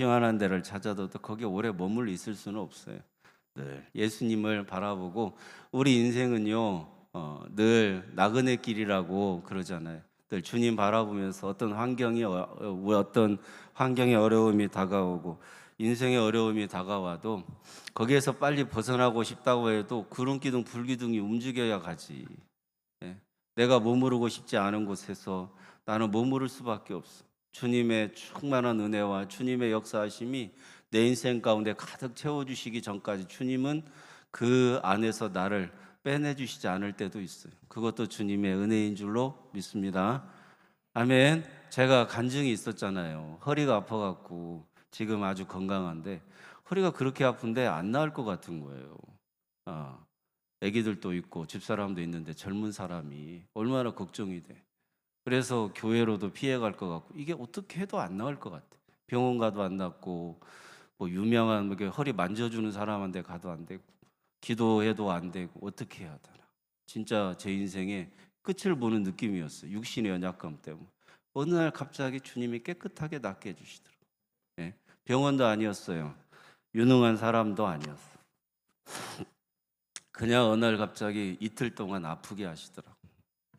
평안한 데를 찾아도 거기에 오래 머물러 있을 수는 없어요. 늘 예수님을 바라보고 우리 인생은요 늘 나그네 길이라고 그러잖아요. 늘 주님 바라보면서 어떤 환경의 어려움이 다가오고 인생의 어려움이 다가와도 거기에서 빨리 벗어나고 싶다고 해도 구름기둥 불기둥이 움직여야 가지. 예. 내가 머무르고 싶지 않은 곳에서 나는 머무를 수밖에 없어. 주님의 충만한 은혜와 주님의 역사하심이 내 인생 가운데 가득 채워주시기 전까지 주님은 그 안에서 나를 빼내주시지 않을 때도 있어요. 그것도 주님의 은혜인 줄로 믿습니다. 아멘. 제가 간증이 있었잖아요. 허리가 아파갖고 지금 아주 건강한데 허리가 그렇게 아픈데 안 나을 것 같은 거예요. 애기들도 있고 집사람도 있는데 젊은 사람이 얼마나 걱정이 돼. 그래서 교회로도 피해갈 것 같고 이게 어떻게 해도 안 나을 것 같아. 병원 가도 안 낫고 뭐 유명한 허리 만져주는 사람한테 가도 안 되고 기도해도 안 되고 어떻게 해야 되나. 진짜 제 인생의 끝을 보는 느낌이었어요. 육신의 연약감 때문에. 어느 날 갑자기 주님이 깨끗하게 낫게 해주시더라고요. 예. 병원도 아니었어요. 유능한 사람도 아니었어요. 그냥 어느 날 갑자기 이틀 동안 아프게 하시더라고요.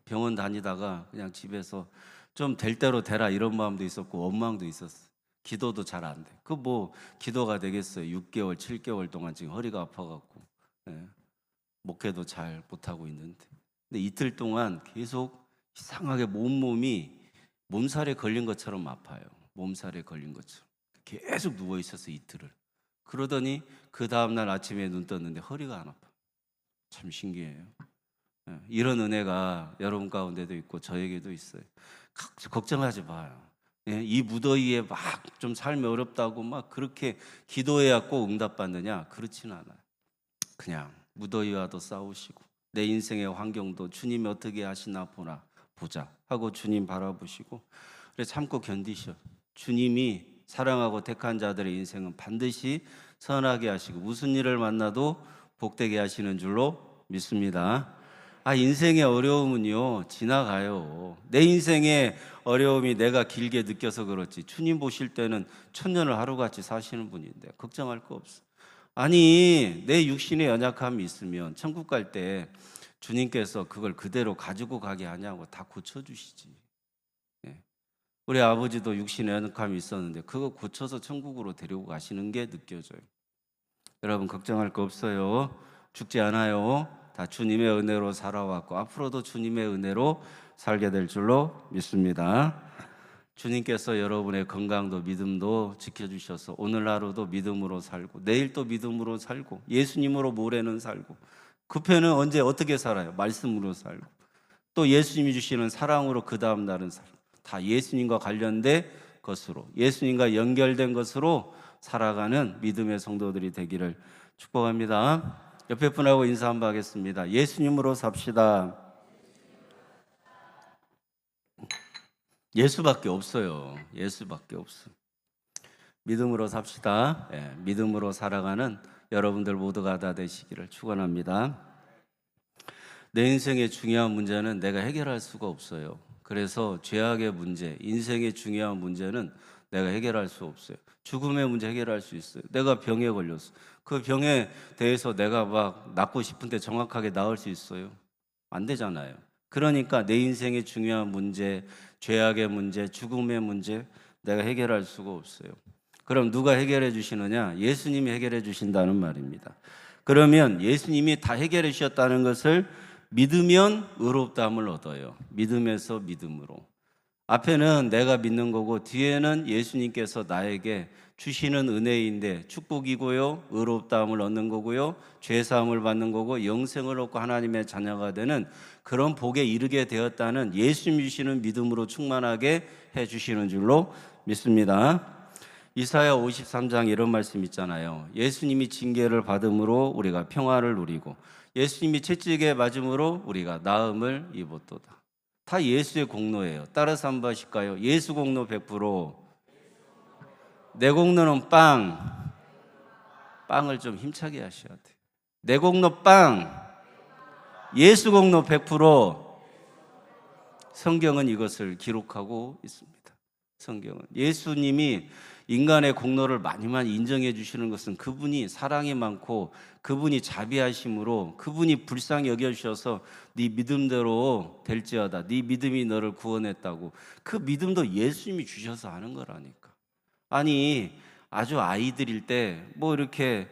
병원 다니다가 그냥 집에서 좀 될 대로 되라 이런 마음도 있었고 원망도 있었어요. 기도도 잘 안 돼. 그 뭐 기도가 되겠어요. 6개월, 7개월 동안 지금 허리가 아파갖고 목회도 잘 못하고 있는데. 근데 이틀 동안 계속 이상하게 몸살에 걸린 것처럼 아파요. 몸살에 걸린 것처럼. 계속 누워 있었어요, 이틀을. 그러더니 그 다음날 아침에 눈 떴는데 허리가 안 아파. 참 신기해요. 이런 은혜가 여러분 가운데도 있고 저에게도 있어요. 걱정하지 마요. 이 무더위에 막 좀 삶이 어렵다고 막 그렇게 기도해야 꼭 응답받느냐? 그렇지는 않아요. 그냥 무더위와도 싸우시고 내 인생의 환경도 주님이 어떻게 하시나 보자 하고 주님 바라보시고 그래 참고 견디셔. 주님이 사랑하고 택한 자들의 인생은 반드시 선하게 하시고 무슨 일을 만나도 복되게 하시는 줄로 믿습니다. 인생의 어려움은요 지나가요. 내 인생의 어려움이 내가 길게 느껴서 그렇지 주님 보실 때는 천년을 하루같이 사시는 분인데 걱정할 거 없어. 내 육신의 연약함이 있으면 천국 갈 때 주님께서 그걸 그대로 가지고 가게 하냐고 다 고쳐주시지. 우리 아버지도 육신의 연약함이 있었는데 그거 고쳐서 천국으로 데리고 가시는 게 느껴져요. 여러분 걱정할 거 없어요. 죽지 않아요. 다 주님의 은혜로 살아왔고 앞으로도 주님의 은혜로 살게 될 줄로 믿습니다. 주님께서 여러분의 건강도 믿음도 지켜주셔서 오늘 하루도 믿음으로 살고 내일 또 믿음으로 살고 예수님으로 모레는 살고 그 편은 언제 어떻게 살아요? 말씀으로 살고 또 예수님이 주시는 사랑으로 그 다음 날은 살고 다 예수님과 관련된 것으로 예수님과 연결된 것으로 살아가는 믿음의 성도들이 되기를 축복합니다. 옆에 분하고 인사 한번 하겠습니다. 예수님으로 삽시다. 예수밖에 없어요. 예수밖에 없어. 믿음으로 삽시다. 믿음으로 살아가는 여러분들 모두가 다 되시기를 축원합니다. 내 인생의 중요한 문제는 내가 해결할 수가 없어요. 그래서 죄악의 문제, 인생의 중요한 문제는 내가 해결할 수 없어요. 죽음의 문제 해결할 수 있어요. 내가 병에 걸렸어. 그 병에 대해서 내가 막 낫고 싶은데 정확하게 나을 수 있어요? 안 되잖아요. 그러니까 내 인생의 중요한 문제, 죄악의 문제, 죽음의 문제 내가 해결할 수가 없어요. 그럼 누가 해결해 주시느냐? 예수님이 해결해 주신다는 말입니다. 그러면 예수님이 다 해결해 주셨다는 것을 믿으면 의롭다함을 얻어요. 믿음에서 믿음으로. 앞에는 내가 믿는 거고 뒤에는 예수님께서 나에게 주시는 은혜인데 축복이고요. 의롭다함을 얻는 거고요. 죄사함을 받는 거고 영생을 얻고 하나님의 자녀가 되는 그런 복에 이르게 되었다는 예수님 주시는 믿음으로 충만하게 해 주시는 줄로 믿습니다. 이사야 53장 이런 말씀 있잖아요. 예수님이 징계를 받음으로 우리가 평화를 누리고 예수님이 채찍에 맞음으로 우리가 나음을 입었도다. 다 예수의 공로예요. 따라서 한번 하실까요? 예수 공로 100%. 내 공로는 빵을 좀 힘차게 하셔야 돼요. 내 공로 빵, 예수 공로 100%. 성경은 이것을 기록하고 있습니다. 성경은 예수님이 인간의 공로를 많이 인정해 주시는 것은 그분이 사랑이 많고 그분이 자비하심으로 그분이 불쌍히 여겨주셔서 네 믿음대로 될지어다, 네 믿음이 너를 구원했다고. 그 믿음도 예수님이 주셔서 하는 거라니까. 아니, 아주 아이들일 때 뭐 이렇게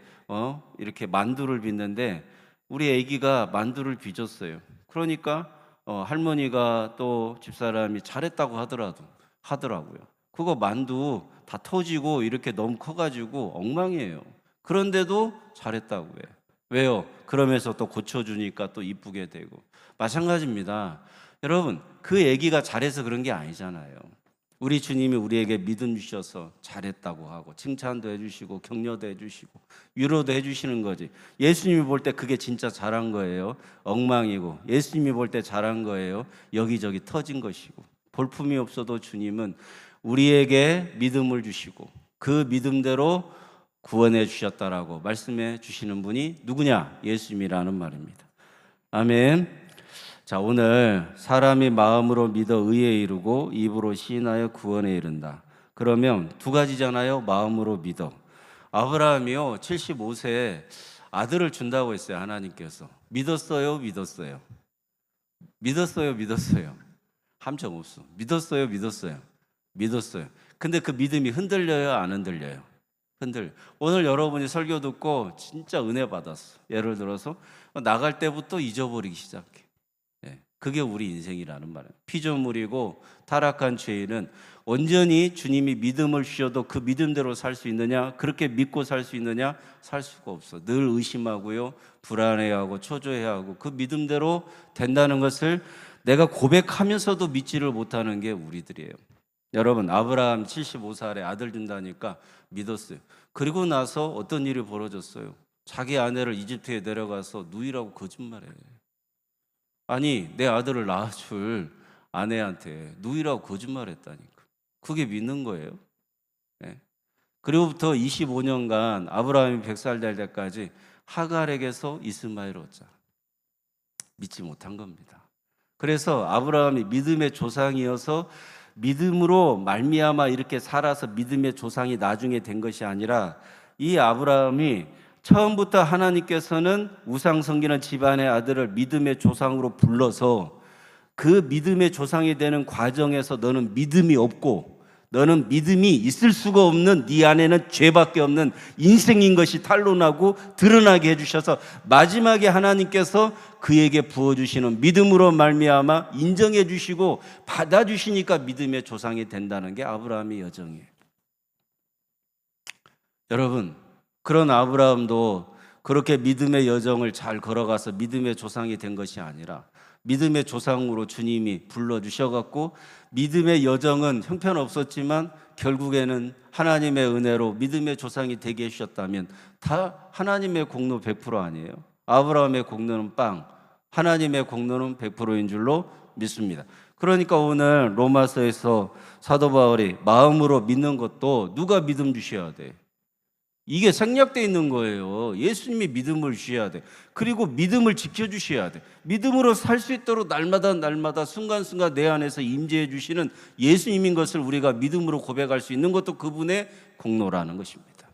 만두를 빚는데 우리 아기가 만두를 빚었어요. 그러니까 할머니가 또 집사람이 잘했다고 하더라고요. 그거 만두 다 터지고 이렇게 너무 커가지고 엉망이에요. 그런데도 잘했다고 해요. 왜요? 그러면서 또 고쳐주니까 또 이쁘게 되고. 마찬가지입니다. 여러분, 그 아기가 잘해서 그런 게 아니잖아요. 우리 주님이 우리에게 믿음 주셔서 잘했다고 하고 칭찬도 해주시고 격려도 해주시고 위로도 해주시는 거지. 예수님이 볼 때 그게 진짜 잘한 거예요? 엉망이고, 예수님이 볼 때 잘한 거예요? 여기저기 터진 것이고. 볼품이 없어도 주님은 우리에게 믿음을 주시고 그 믿음대로 구원해 주셨다라고 말씀해 주시는 분이 누구냐? 예수님이라는 말입니다. 아멘. 자, 오늘 사람이 마음으로 믿어 의에 이르고 입으로 시인하여 구원에 이른다. 그러면 두 가지잖아요. 마음으로 믿어. 아브라함이요 75세에 아들을 준다고 했어요. 하나님께서. 믿었어요? 믿었어요? 믿었어요? 함정 없어. 믿었어요? 믿었어요. 근데 그 믿음이 흔들려요? 안 흔들려요? 오늘 여러분이 설교 듣고 진짜 은혜 받았어. 예를 들어서 나갈 때부터 잊어버리기 시작해. 그게 우리 인생이라는 말이에요. 피조물이고 타락한 죄인은 온전히 주님이 믿음을 주셔도 그 믿음대로 살 수 있느냐? 그렇게 믿고 살 수 있느냐? 살 수가 없어. 늘 의심하고요, 불안해하고 초조해하고 그 믿음대로 된다는 것을 내가 고백하면서도 믿지를 못하는 게 우리들이에요. 여러분, 아브라함 75살에 아들 준다니까 믿었어요. 그리고 나서 어떤 일이 벌어졌어요? 자기 아내를 이집트에 내려가서 누이라고 거짓말해요. 아니, 내 아들을 낳아줄 아내한테 누이라고 거짓말했다니까. 그게 믿는 거예요. 네. 그리고부터 25년간 아브라함이 100살 될 때까지 하갈에게서 이스마엘을 얻자. 믿지 못한 겁니다. 그래서 아브라함이 믿음의 조상이어서 믿음으로 말미암아 이렇게 살아서 믿음의 조상이 나중에 된 것이 아니라 이 아브라함이 처음부터 하나님께서는 우상 섬기는 집안의 아들을 믿음의 조상으로 불러서 그 믿음의 조상이 되는 과정에서 너는 믿음이 없고 너는 믿음이 있을 수가 없는 네 안에는 죄밖에 없는 인생인 것이 탄로나고 드러나게 해주셔서 마지막에 하나님께서 그에게 부어주시는 믿음으로 말미암아 인정해 주시고 받아주시니까 믿음의 조상이 된다는 게 아브라함의 여정이에요. 여러분, 그런 아브라함도 그렇게 믿음의 여정을 잘 걸어가서 믿음의 조상이 된 것이 아니라 믿음의 조상으로 주님이 불러주셔갖고 믿음의 여정은 형편없었지만 결국에는 하나님의 은혜로 믿음의 조상이 되게 해주셨다면 다 하나님의 공로 100% 아니에요? 아브라함의 공로는 빵, 하나님의 공로는 100%인 줄로 믿습니다. 그러니까 오늘 로마서에서 사도 바울이 마음으로 믿는 것도 누가 믿음 주셔야 돼? 이게 생략되어 있는 거예요. 예수님이 믿음을 주셔야 돼. 그리고 믿음을 지켜주셔야 돼. 믿음으로 살 수 있도록 날마다 순간순간 내 안에서 임재해 주시는 예수님인 것을 우리가 믿음으로 고백할 수 있는 것도 그분의 공로라는 것입니다.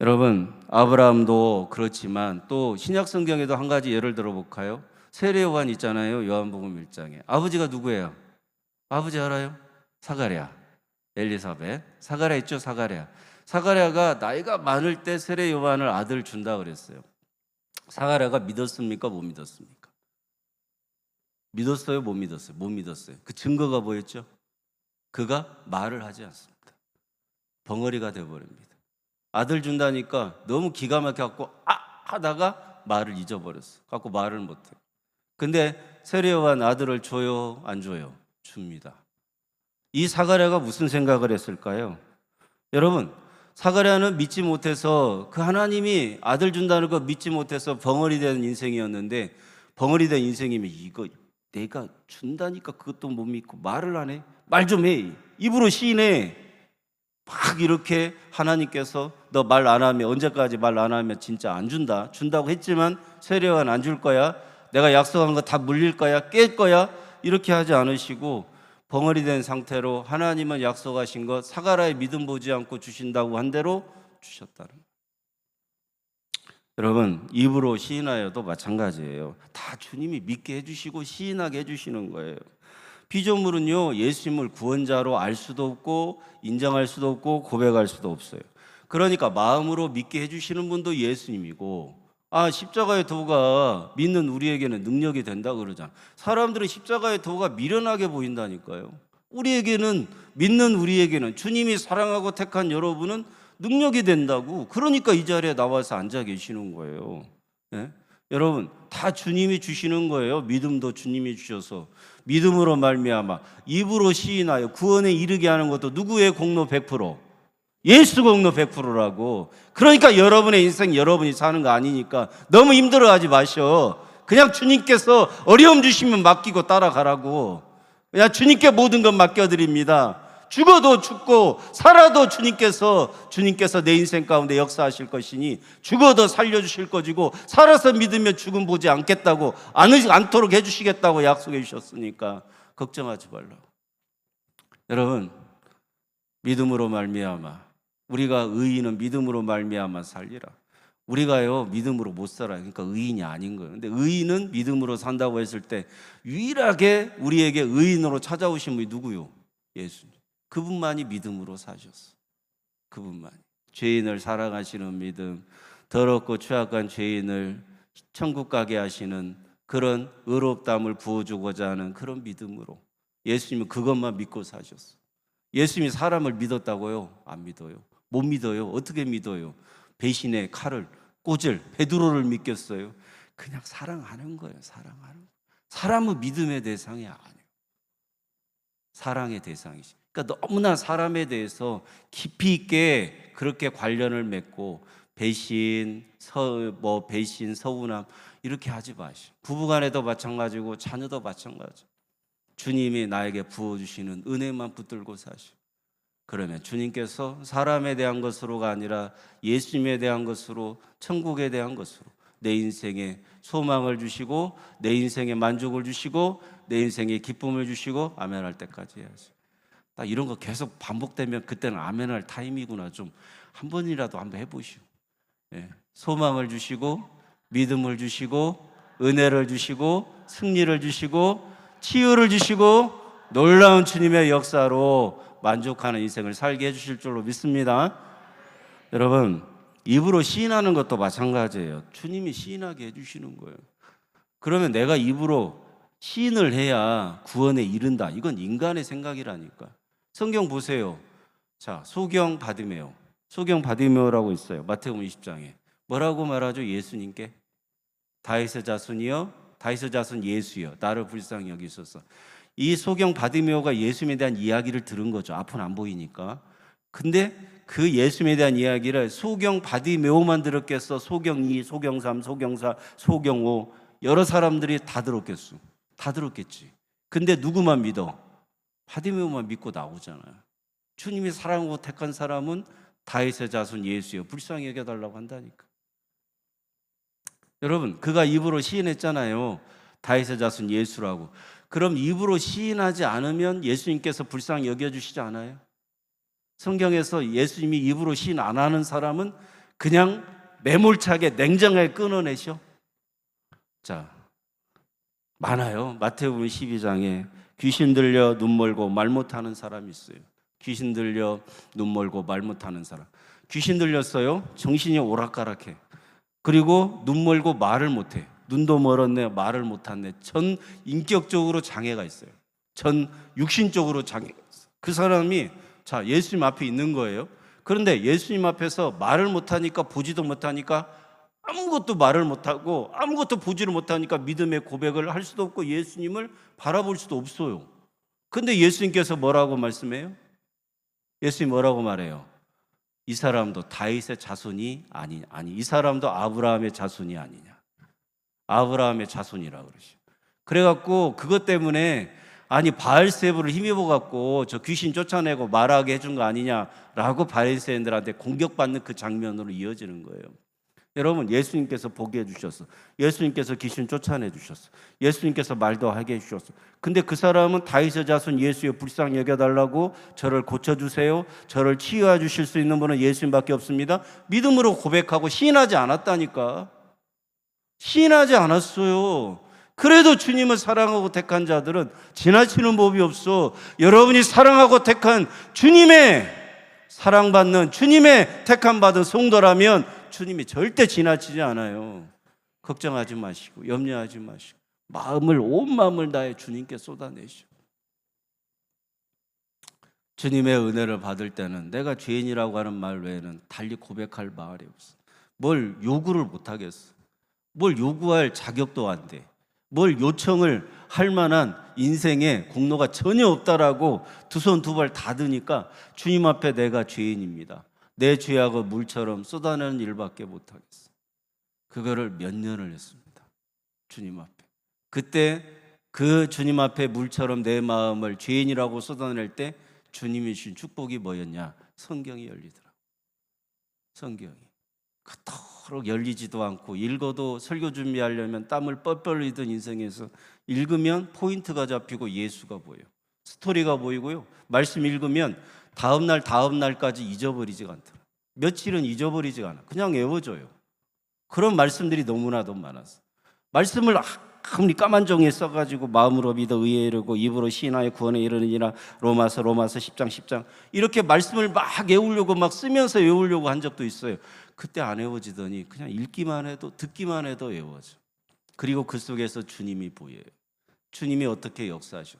여러분, 아브라함도 그렇지만 또 신약 성경에도 한 가지 예를 들어볼까요? 세례 요한 있잖아요. 요한복음 1장에. 아버지가 누구예요? 아버지 알아요? 사가랴, 엘리사벳. 사가랴 있죠? 사가랴가 나이가 많을 때 세례 요한을 아들 준다 그랬어요. 사가랴가 믿었습니까? 못 믿었습니까? 믿었어요? 못 믿었어요? 못 믿었어요. 그 증거가 뭐였죠? 그가 말을 하지 않습니다. 벙어리가 돼버립니다. 아들 준다니까 너무 기가 막혀갖고 하다가 말을 잊어버렸어. 갖고 말을 못해. 근데 세례 요한 아들을 줘요? 안 줘요? 줍니다. 이 사가랴가 무슨 생각을 했을까요? 여러분, 사가랴는 믿지 못해서 그 하나님이 아들 준다는 거 믿지 못해서 벙어리 된 인생이었는데 벙어리 된 인생이면 이거 내가 준다니까 그것도 못 믿고 말을 안 해? 말 좀 해. 입으로 시인해. 막 이렇게 하나님께서 너 말 안 하면 언제까지 말 안 하면 진짜 안 준다. 준다고 했지만 세례요한 안 줄 거야. 내가 약속한 거 다 물릴 거야. 깰 거야. 이렇게 하지 않으시고 벙어리 된 상태로 하나님은 약속하신 것 사가랴의 믿음 보지 않고 주신다고 한 대로 주셨다는 거예요. 여러분, 입으로 시인하여도 마찬가지예요. 다 주님이 믿게 해주시고 시인하게 해주시는 거예요. 피조물은요, 예수님을 구원자로 알 수도 없고 인정할 수도 없고 고백할 수도 없어요. 그러니까 마음으로 믿게 해주시는 분도 예수님이고, 십자가의 도가 믿는 우리에게는 능력이 된다 그러잖아. 사람들은 십자가의 도가 미련하게 보인다니까요. 믿는 우리에게는 주님이 사랑하고 택한 여러분은 능력이 된다고. 그러니까 이 자리에 나와서 앉아 계시는 거예요. 네? 여러분, 다 주님이 주시는 거예요. 믿음도 주님이 주셔서 믿음으로 말미암아 입으로 시인하여 구원에 이르게 하는 것도 누구의 공로 100%? 예수 공로 100%라고. 그러니까 여러분의 인생 여러분이 사는 거 아니니까 너무 힘들어하지 마셔. 그냥 주님께서 어려움 주시면 맡기고 따라가라고. 그냥 주님께 모든 것 맡겨드립니다. 죽어도 죽고 살아도 주님께서 내 인생 가운데 역사하실 것이니 죽어도 살려주실 것이고 살아서 믿으면 죽음 보지 않도록 해주시겠다고 약속해 주셨으니까 걱정하지 말라고. 여러분, 믿음으로 말미암아 우리가 의인은 믿음으로 말미암아 살리라. 우리가요 믿음으로 못 살아요. 그러니까 의인이 아닌 거예요. 근데 의인은 믿음으로 산다고 했을 때 유일하게 우리에게 의인으로 찾아오신 분이 누구요? 예수님. 그분만이 믿음으로 사셨어. 그분만이. 죄인을 사랑하시는 믿음, 더럽고 취약한 죄인을 천국 가게 하시는 그런 의롭다함을 부어주고자 하는 그런 믿음으로 예수님은 그것만 믿고 사셨어. 예수님이 사람을 믿었다고요? 안 믿어요. 못 믿어요. 어떻게 믿어요? 배신의 칼을 꽂을 베드로를 믿겠어요? 그냥 사랑하는 거예요. 사랑하는 거. 사람은 믿음의 대상이 아니에요. 사랑의 대상이지. 그러니까 너무나 사람에 대해서 깊이 있게 그렇게 관련을 맺고 배신, 서운함 이렇게 하지 마시오. 부부간에도 마찬가지고 자녀도 마찬가지. 주님이 나에게 부어주시는 은혜만 붙들고 사시오. 그러면 주님께서 사람에 대한 것으로가 아니라 예수님에 대한 것으로, 천국에 대한 것으로 내 인생에 소망을 주시고 내 인생에 만족을 주시고 내 인생에 기쁨을 주시고 아멘할 때까지 해야지. 딱 이런 거 계속 반복되면 그때는 아멘할 타임이구나. 좀 한 번이라도 한번 해보시오. 예. 소망을 주시고 믿음을 주시고 은혜를 주시고 승리를 주시고 치유를 주시고 놀라운 주님의 역사로 만족하는 인생을 살게 해주실 줄로 믿습니다. 여러분, 입으로 시인하는 것도 마찬가지예요. 주님이 시인하게 해주시는 거예요. 그러면 내가 입으로 시인을 해야 구원에 이른다. 이건 인간의 생각이라니까. 성경 보세요. 자, 소경 바디메오라고 있어요. 마태복음 20장에 뭐라고 말하죠? 예수님께 다윗의 자손이여, 다윗의 자손 예수여, 나를 불쌍히 여기소서. 이 소경 바디메오가 예수님에 대한 이야기를 들은 거죠. 앞은 안 보이니까. 근데 그 예수님에 대한 이야기를 소경 바디메오만 들었겠어? 소경 2, 소경 3, 소경 4, 소경 5 여러 사람들이 다 들었겠어. 다 들었겠지. 근데 누구만 믿어? 바디메오만 믿고 나오잖아요. 주님이 사랑하고 택한 사람은 다윗의 자손 예수여, 불쌍히 여겨달라고 한다니까. 여러분, 그가 입으로 시인했잖아요. 다윗의 자손 예수라고. 그럼 입으로 시인하지 않으면 예수님께서 불쌍히 여겨주시지 않아요? 성경에서 예수님이 입으로 시인 안 하는 사람은 그냥 매몰차게 냉정하게 끊어내셔. 자, 많아요. 마태복음 12장에 귀신 들려 눈 멀고 말 못하는 사람이 있어요. 귀신 들려 눈 멀고 말 못하는 사람. 귀신 들렸어요. 정신이 오락가락해. 그리고 눈 멀고 말을 못해. 눈도 멀었네, 말을 못하네. 전 인격적으로 장애가 있어요. 전 육신적으로 장애가 있어요. 그 사람이 자 예수님 앞에 있는 거예요. 그런데 예수님 앞에서 말을 못하니까 보지도 못하니까 아무것도 말을 못하고 아무것도 보지를 못하니까 믿음의 고백을 할 수도 없고 예수님을 바라볼 수도 없어요. 근데 예수님께서 뭐라고 말씀해요? 예수님 뭐라고 말해요? 이 사람도 다윗의 자손이 아니 이 사람도 아브라함의 자손이 아니냐. 아브라함의 자손이라 그러시죠. 그래갖고 그것 때문에 바알세부를 힘입어 갖고 저 귀신 쫓아내고 말하게 해준 거 아니냐라고 바리새인들한테 공격받는 그 장면으로 이어지는 거예요. 여러분, 예수님께서 보게 해주셨어. 예수님께서 귀신 쫓아내 주셨어. 예수님께서 말도 하게 해주셨어. 근데 그 사람은 다윗의 자손 예수의 불쌍히 여겨달라고, 저를 고쳐주세요, 저를 치유해 주실 수 있는 분은 예수님밖에 없습니다, 믿음으로 고백하고 시인하지 않았다니까. 시인하지 않았어요. 그래도 주님을 사랑하고 택한 자들은 지나치는 법이 없어. 여러분이 사랑하고 택한 주님의 사랑받는, 주님의 택함받은 성도라면 주님이 절대 지나치지 않아요. 걱정하지 마시고 염려하지 마시고 온 마음을 다해 주님께 쏟아내시오. 주님의 은혜를 받을 때는 내가 죄인이라고 하는 말 외에는 달리 고백할 말이 없어. 뭘 요구를 못하겠어. 뭘 요구할 자격도 안 돼. 뭘 요청을 할 만한 인생에 공로가 전혀 없다라고 두 손 두 발 다 드니까 주님 앞에 내가 죄인입니다, 내 죄악을 물처럼 쏟아내는 일밖에 못하겠어. 그거를 몇 년을 했습니다, 주님 앞에. 그때 그 주님 앞에 물처럼 내 마음을 죄인이라고 쏟아낼 때 주님이 주신 축복이 뭐였냐? 성경이 열리더라. 성경이 그토록 열리지도 않고, 읽어도 설교 준비하려면 땀을 뻘뻘 흘리던 인생에서 읽으면 포인트가 잡히고 예수가 보여, 스토리가 보이고요. 말씀 읽으면 다음날까지 잊어버리지가 않더라. 며칠은 잊어버리지가 않아. 그냥 외워져요. 그런 말씀들이 너무나도 많았어. 말씀을 아무리 까만 종이에 써가지고 마음으로 믿어 의에 이르고 입으로 시인하여 구원에 이르느니라, 로마서 10장 이렇게 말씀을 막 외우려고 막 쓰면서 외우려고 한 적도 있어요. 그때 안 외워지더니 그냥 읽기만 해도, 듣기만 해도 외워져. 그리고 그 속에서 주님이 보여요. 주님이 어떻게 역사하셔.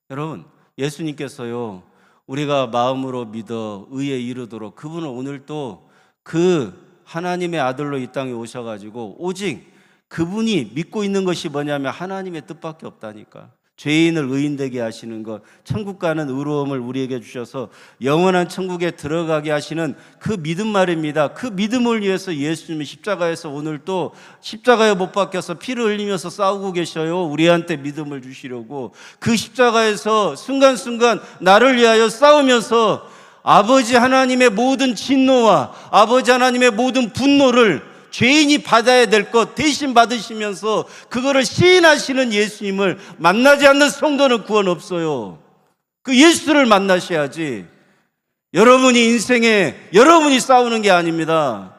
여러분, 예수님께서요, 우리가 마음으로 믿어 의에 이르도록, 그분은 오늘 또 그 하나님의 아들로 이 땅에 오셔가지고 오직 그분이 믿고 있는 것이 뭐냐면 하나님의 뜻밖에 없다니까. 죄인을 의인되게 하시는 것, 천국 가는 의로움을 우리에게 주셔서 영원한 천국에 들어가게 하시는 그 믿음 말입니다. 그 믿음을 위해서 예수님이 십자가에서 오늘 또 십자가에 못 박혀서 피를 흘리면서 싸우고 계셔요. 우리한테 믿음을 주시려고. 그 십자가에서 순간순간 나를 위하여 싸우면서 아버지 하나님의 모든 진노와 아버지 하나님의 모든 분노를 죄인이 받아야 될 것 대신 받으시면서 그거를 시인하시는 예수님을 만나지 않는 성도는 구원 없어요. 그 예수를 만나셔야지. 여러분이 인생에 여러분이 싸우는 게 아닙니다.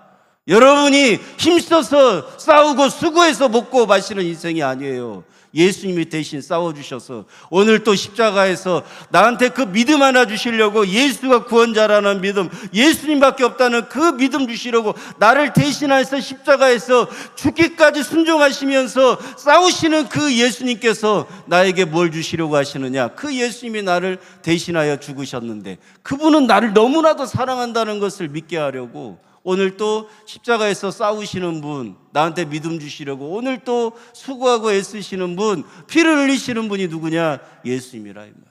여러분이 힘써서 싸우고 수고해서 먹고 마시는 인생이 아니에요. 예수님이 대신 싸워주셔서 오늘 또 십자가에서 나한테 그 믿음 하나 주시려고, 예수가 구원자라는 믿음, 예수님밖에 없다는 그 믿음 주시려고 나를 대신해서 십자가에서 죽기까지 순종하시면서 싸우시는 그 예수님께서 나에게 뭘 주시려고 하시느냐? 그 예수님이 나를 대신하여 죽으셨는데 그분은 나를 너무나도 사랑한다는 것을 믿게 하려고 오늘 또 십자가에서 싸우시는 분, 나한테 믿음 주시려고 오늘 또 수고하고 애쓰시는 분, 피를 흘리시는 분이 누구냐? 예수님이라 이 말.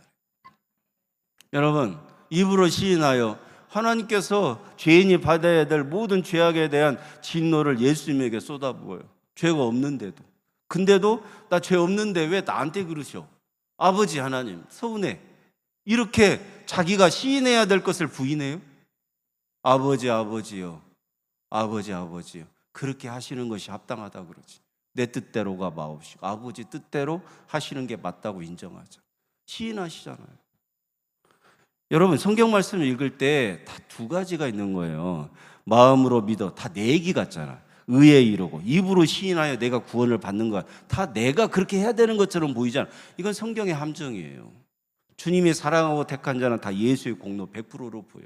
여러분, 입으로 시인하여 하나님께서 죄인이 받아야 될 모든 죄악에 대한 진노를 예수님에게 쏟아부어요. 죄가 없는데도. 근데도 나 죄 없는데 왜 나한테 그러셔? 아버지 하나님 서운해. 이렇게 자기가 시인해야 될 것을 부인해요? 아버지요. 그렇게 하시는 것이 합당하다 그러지. 내 뜻대로가 마옵시고 아버지 뜻대로 하시는 게 맞다고 인정하죠. 시인하시잖아요. 여러분, 성경 말씀을 읽을 때 다 두 가지가 있는 거예요. 마음으로 믿어, 다 내 얘기 같잖아. 의에 이르고 입으로 시인하여 내가 구원을 받는 거야. 다 내가 그렇게 해야 되는 것처럼 보이잖아. 이건 성경의 함정이에요. 주님이 사랑하고 택한 자는 다 예수의 공로 100%로 보여.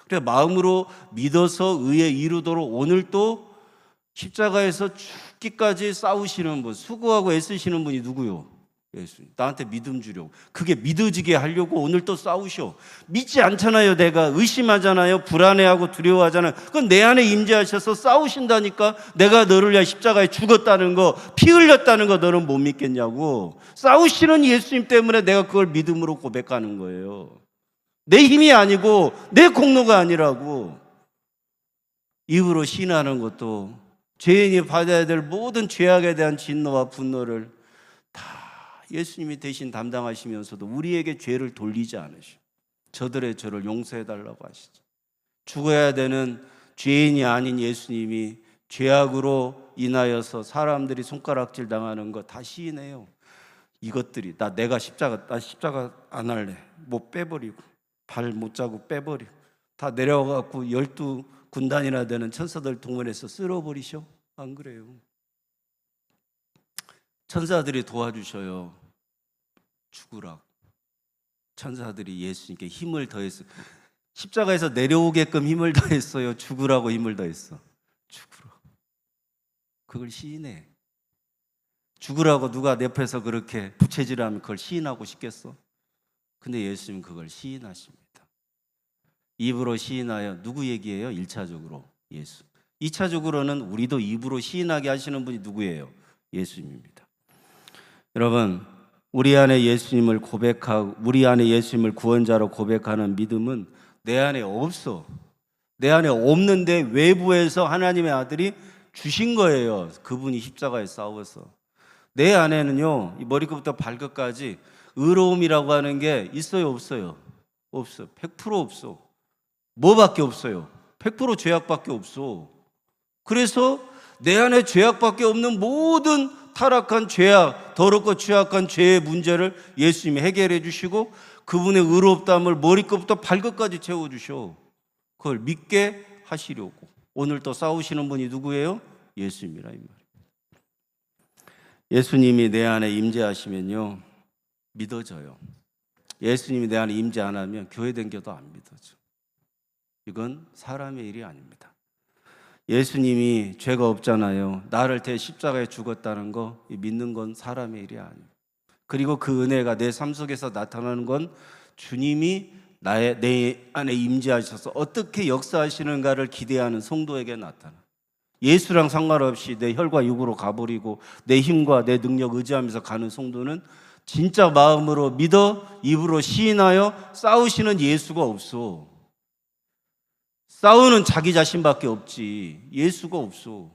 그래, 마음으로 믿어서 의에 이르도록 오늘 또 십자가에서 죽기까지 싸우시는 분, 수고하고 애쓰시는 분이 누구요? 예수님. 나한테 믿음 주려고. 그게 믿어지게 하려고 오늘 또 싸우셔. 믿지 않잖아요. 내가 의심하잖아요. 불안해하고 두려워하잖아요. 그건 내 안에 임재하셔서 싸우신다니까. 내가 너를 위해 십자가에 죽었다는 거, 피 흘렸다는 거 너는 못 믿겠냐고. 싸우시는 예수님 때문에 내가 그걸 믿음으로 고백하는 거예요. 내 힘이 아니고 내 공로가 아니라고. 입으로 시인하는 것도 죄인이 받아야 될 모든 죄악에 대한 진노와 분노를 다 예수님이 대신 담당하시면서도 우리에게 죄를 돌리지 않으시고 저들의 죄를 용서해달라고 하시죠. 죽어야 되는 죄인이 아닌 예수님이 죄악으로 인하여서 사람들이 손가락질 당하는 거 다 시인해요. 이것들이 내가 십자가 안 할래. 못 빼버리고 발 못 자고 빼버리고 다 내려가갖고 12군단이나 되는 천사들 동원해서 쓸어버리셔. 안 그래요. 천사들이 도와주셔요. 죽으라고. 천사들이 예수님께 힘을 더했어요. 십자가에서 내려오게끔 힘을 더했어요. 죽으라고 힘을 더했어. 죽으라고. 그걸 시인해. 죽으라고 누가 내 옆에서 그렇게 부채질하면 그걸 시인하고 싶겠어? 근데 예수님은 그걸 시인하십니다. 입으로 시인하여 누구 얘기예요? 1차적으로 예수. 2차적으로는 우리도 입으로 시인하게 하시는 분이 누구예요? 예수님입니다. 여러분, 우리 안에 예수님을 고백하고 우리 안에 예수님을 구원자로 고백하는 믿음은 내 안에 없어. 내 안에 없는데 외부에서 하나님의 아들이 주신 거예요. 그분이 십자가에 싸워서. 내 안에는요, 이 머리끝부터 발끝까지 의로움이라고 하는 게 있어요, 없어요? 없어. 100% 없어. 뭐밖에 없어요? 100% 죄악밖에 없어. 그래서 내 안에 죄악밖에 없는 모든 타락한 죄악, 더럽고 취약한 죄의 문제를 예수님이 해결해 주시고 그분의 의롭다함을 머리끝부터 발끝까지 채워주셔. 그걸 믿게 하시려고. 오늘 또 싸우시는 분이 누구예요? 예수님이라 이 말이에요. 예수님이 내 안에 임재하시면요, 믿어져요. 예수님이 내 안에 임재 안 하면 교회 댕겨도 안 믿어져. 이건 사람의 일이 아닙니다. 예수님이 죄가 없잖아요. 나를 대해 십자가에 죽었다는 거 믿는 건 사람의 일이 아니에요. 그리고 그 은혜가 내 삶 속에서 나타나는 건 주님이 내 안에 임재하셔서 어떻게 역사하시는가를 기대하는 성도에게 나타나. 예수랑 상관없이 내 혈과 육으로 가버리고 내 힘과 내 능력 의지하면서 가는 성도는 진짜 마음으로 믿어 입으로 시인하여 싸우시는 예수가 없어. 싸우는 자기 자신밖에 없지. 예수가 없어.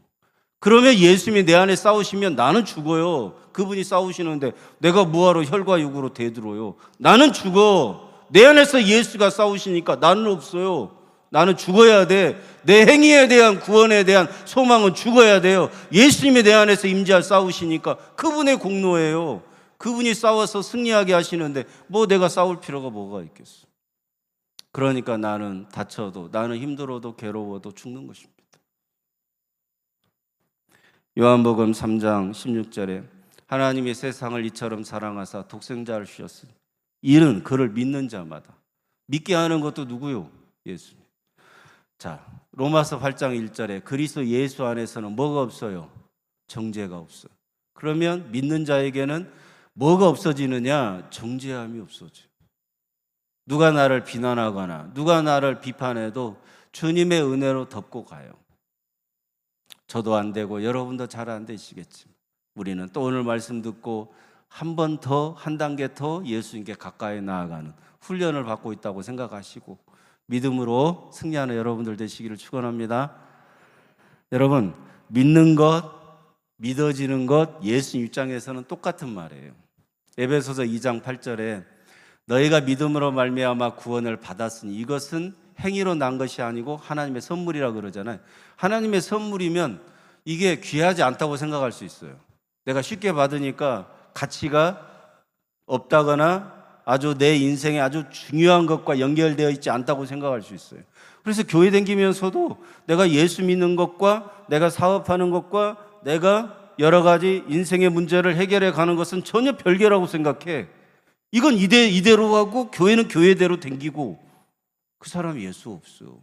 그러면 예수님이 내 안에 싸우시면 나는 죽어요. 그분이 싸우시는데 내가 뭐하러 혈과 육으로 대들어요? 나는 죽어. 내 안에서 예수가 싸우시니까 나는 없어요. 나는 죽어야 돼. 내 행위에 대한 구원에 대한 소망은 죽어야 돼요. 예수님이 내 안에서 임재할 싸우시니까 그분의 공로예요. 그분이 싸워서 승리하게 하시는데 뭐 내가 싸울 필요가 뭐가 있겠어. 그러니까 나는 다쳐도, 나는 힘들어도 괴로워도 죽는 것입니다. 요한복음 3장 16절에 하나님이 세상을 이처럼 사랑하사 독생자를 주셨으니 이는 그를 믿는 자마다. 믿게 하는 것도 누구요? 예수님. 자, 로마서 8장 1절에 그리스도 예수 안에서는 뭐가 없어요? 정죄가 없어요. 그러면 믿는 자에게는 뭐가 없어지느냐? 정죄함이 없어져요. 누가 나를 비난하거나 누가 나를 비판해도 주님의 은혜로 덮고 가요. 저도 안 되고 여러분도 잘 안 되시겠지만 우리는 또 오늘 말씀 듣고 한 번 더, 한 단계 더 예수님께 가까이 나아가는 훈련을 받고 있다고 생각하시고 믿음으로 승리하는 여러분들 되시기를 축원합니다. 여러분, 믿는 것, 믿어지는 것 예수님 입장에서는 똑같은 말이에요. 에베소서 2장 8절에 너희가 믿음으로 말미암아 구원을 받았으니 이것은 행위로 난 것이 아니고 하나님의 선물이라고 그러잖아요. 하나님의 선물이면 이게 귀하지 않다고 생각할 수 있어요. 내가 쉽게 받으니까 가치가 없다거나 아주 내 인생에 아주 중요한 것과 연결되어 있지 않다고 생각할 수 있어요. 그래서 교회 다니면서도 내가 예수 믿는 것과 내가 사업하는 것과 내가 여러 가지 인생의 문제를 해결해 가는 것은 전혀 별개라고 생각해. 이건 이대로 하고 교회는 교회대로 댕기고 그 사람이 예수 없어요.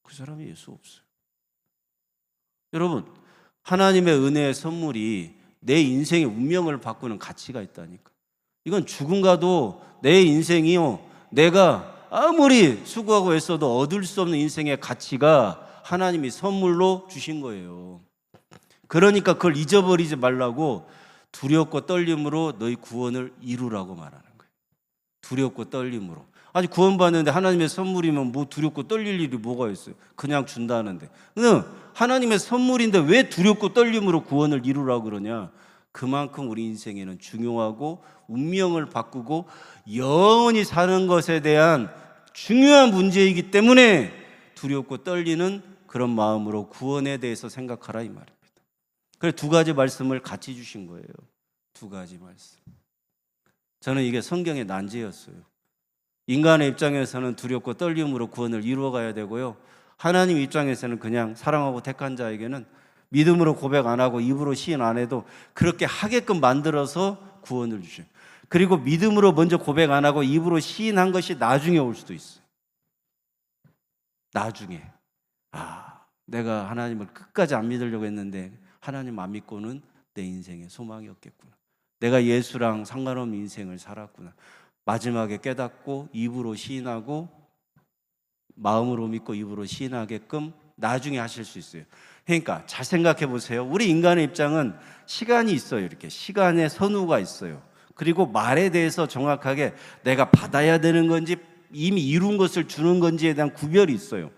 그 사람이 예수 없어요. 여러분, 하나님의 은혜의 선물이 내 인생의 운명을 바꾸는 가치가 있다니까. 이건 죽음 가도 내 인생이요, 내가 아무리 수고하고 애써도 얻을 수 없는 인생의 가치가 하나님이 선물로 주신 거예요. 그러니까 그걸 잊어버리지 말라고 두렵고 떨림으로 너희 구원을 이루라고 말하는 거예요. 두렵고 떨림으로. 아니 구원받는데 하나님의 선물이면 뭐 두렵고 떨릴 일이 뭐가 있어요? 그냥 준다는데. 하나님의 선물인데 왜 두렵고 떨림으로 구원을 이루라고 그러냐? 그만큼 우리 인생에는 중요하고 운명을 바꾸고 영원히 사는 것에 대한 중요한 문제이기 때문에 두렵고 떨리는 그런 마음으로 구원에 대해서 생각하라 이 말입니다. 그래서 두 가지 말씀을 같이 주신 거예요. 두 가지 말씀. 저는 이게 성경의 난제였어요. 인간의 입장에서는 두렵고 떨림으로 구원을 이루어가야 되고요, 하나님 입장에서는 그냥 사랑하고 택한 자에게는 믿음으로 고백 안 하고 입으로 시인 안 해도 그렇게 하게끔 만들어서 구원을 주셔요. 그리고 믿음으로 먼저 고백 안 하고 입으로 시인한 것이 나중에 올 수도 있어요. 나중에 내가 하나님을 끝까지 안 믿으려고 했는데 하나님 안 믿고는 내 인생에 소망이 없겠구나. 내가 예수랑 상관없는 인생을 살았구나. 마지막에 깨닫고 입으로 시인하고 마음으로 믿고 입으로 시인하게끔 나중에 하실 수 있어요. 그러니까 잘 생각해 보세요. 우리 인간의 입장은 시간이 있어요. 이렇게 시간의 선후가 있어요. 그리고 말에 대해서 정확하게 내가 받아야 되는 건지 이미 이룬 것을 주는 건지에 대한 구별이 있어요.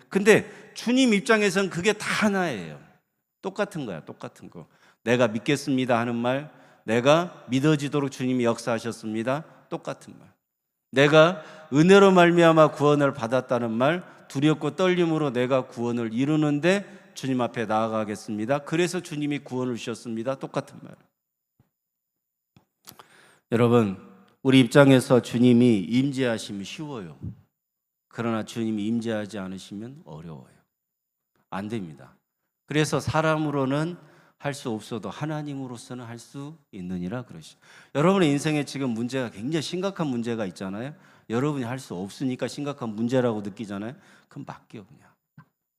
근데 주님 입장에서는 그게 다 하나예요. 똑같은 거야. 똑같은 거. 내가 믿겠습니다 하는 말, 내가 믿어지도록 주님이 역사하셨습니다, 똑같은 말. 내가 은혜로 말미암아 구원을 받았다는 말, 두렵고 떨림으로 내가 구원을 이루는데 주님 앞에 나아가겠습니다, 그래서 주님이 구원을 주셨습니다, 똑같은 말. 여러분, 우리 입장에서 주님이 임재하시면 쉬워요. 그러나 주님이 임재하지 않으시면 어려워요. 안 됩니다. 그래서 사람으로는 할 수 없어도 하나님으로서는 할 수 있느니라 그러시죠. 여러분의 인생에 지금 문제가 굉장히 심각한 문제가 있잖아요. 여러분이 할 수 없으니까 심각한 문제라고 느끼잖아요. 그럼 맡겨, 그냥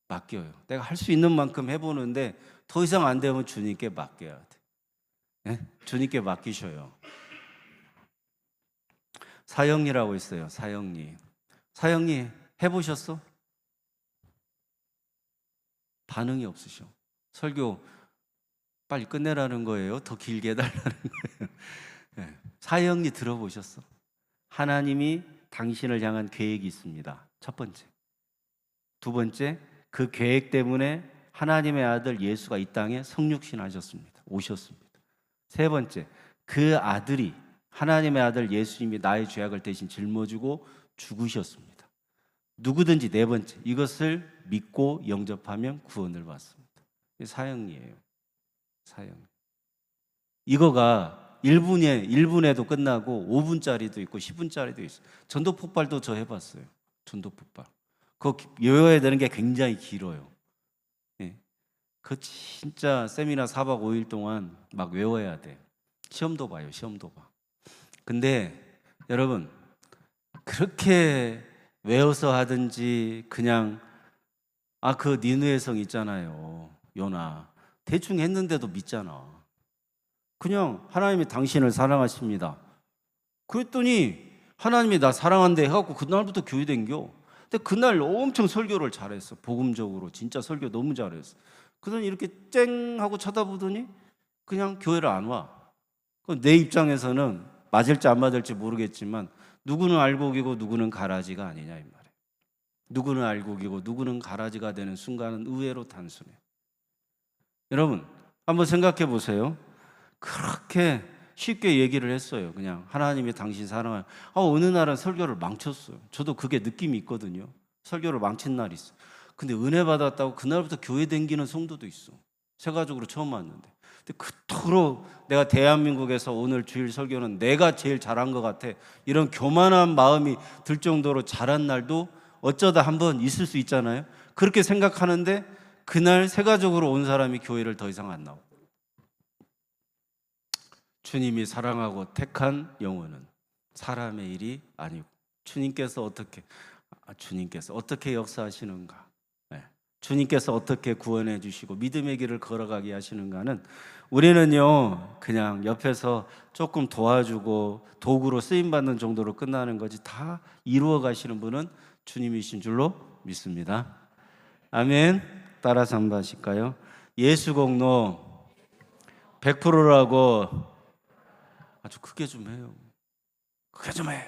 맡겨요. 내가 할 수 있는 만큼 해보는데 더 이상 안 되면 주님께 맡겨야 돼. 네? 주님께 맡기셔요. 사형리라고 있어요. 사형리. 사형리 해보셨어? 반응이 없으셔. 설교 빨리 끝내라는 거예요? 더 길게 해달라는 거예요? 네. 사형리 들어보셨어? 하나님이 당신을 향한 계획이 있습니다. 첫 번째. 두 번째, 그 계획 때문에 하나님의 아들 예수가 이 땅에 성육신하셨습니다. 오셨습니다. 세 번째, 그 아들이, 하나님의 아들 예수님이 나의 죄악을 대신 짊어지고 죽으셨습니다. 누구든지 네 번째, 이것을 믿고 영접하면 구원을 받습니다. 사형리예요. 사형. 이거가 1분에도 끝나고 5분짜리도 있고 10분짜리도 있어요. 전도 폭발도 저 해봤어요. 전도 폭발. 그거 외워야 되는 게 굉장히 길어요. 예. 그 진짜 세미나 4박 5일 동안 막 외워야 돼. 시험도 봐요. 시험도 봐. 근데 여러분, 그렇게 외워서 하든지 그냥 그 니느의 성 있잖아요. 요나. 대충 했는데도 믿잖아. 그냥 하나님이 당신을 사랑하십니다. 그랬더니 하나님이 나 사랑한대 해갖고 그날부터 교회 댕겨. 근데 그날 엄청 설교를 잘했어. 복음적으로 진짜 설교 너무 잘했어. 그러더니 이렇게 쨍 하고 쳐다보더니 그냥 교회를 안 와. 내 입장에서는 맞을지 안 맞을지 모르겠지만 누구는 알곡이고 누구는 가라지가 아니냐 이 말이에요. 누구는 알곡이고 누구는 가라지가 되는 순간은 의외로 단순해요. 여러분, 한번 생각해 보세요. 그렇게 쉽게 얘기를 했어요. 그냥 하나님이 당신 사랑을. 어느 날은 설교를 망쳤어요. 저도 그게 느낌이 있거든요. 설교를 망친 날이 있어요. 근데 은혜 받았다고 그날부터 교회 댕기는 성도도 있어. 세가족으로 처음 왔는데. 근데 그토록 내가 대한민국에서 오늘 주일 설교는 내가 제일 잘한 것 같아, 이런 교만한 마음이 들 정도로 잘한 날도 어쩌다 한번 있을 수 있잖아요. 그렇게 생각하는데 그날 세가족으로 온 사람이 교회를 더 이상 안 나오고. 주님이 사랑하고 택한 영혼은 사람의 일이 아니고 주님께서 어떻게 역사하시는가, 주님께서 어떻게 구원해 주시고 믿음의 길을 걸어가게 하시는가는 우리는요 그냥 옆에서 조금 도와주고 도구로 쓰임받는 정도로 끝나는 거지, 다 이루어 가시는 분은 주님이신 줄로 믿습니다. 아멘. 따라서 한번 하실까요? 예수 공로 100%라고 아주 크게 좀 해요. 크게 좀 해.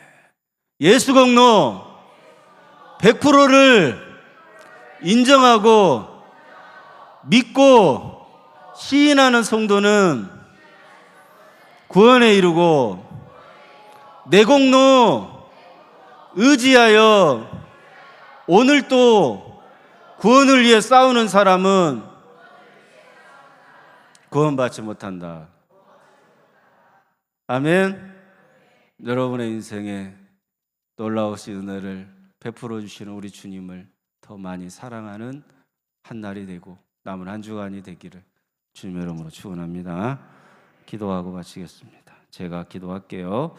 예수 공로 100%를 인정하고 믿고 시인하는 성도는 구원에 이르고, 내 공로 의지하여 오늘도 구원을 위해 싸우는 사람은 구원받지 못한다. 아멘. 여러분의 인생에 놀라우신 은혜를 베풀어 주시는 우리 주님을 더 많이 사랑하는 한 날이 되고 남은 한 주간이 되기를 주님의 이름으로 축원합니다. 기도하고 마치겠습니다. 제가 기도할게요.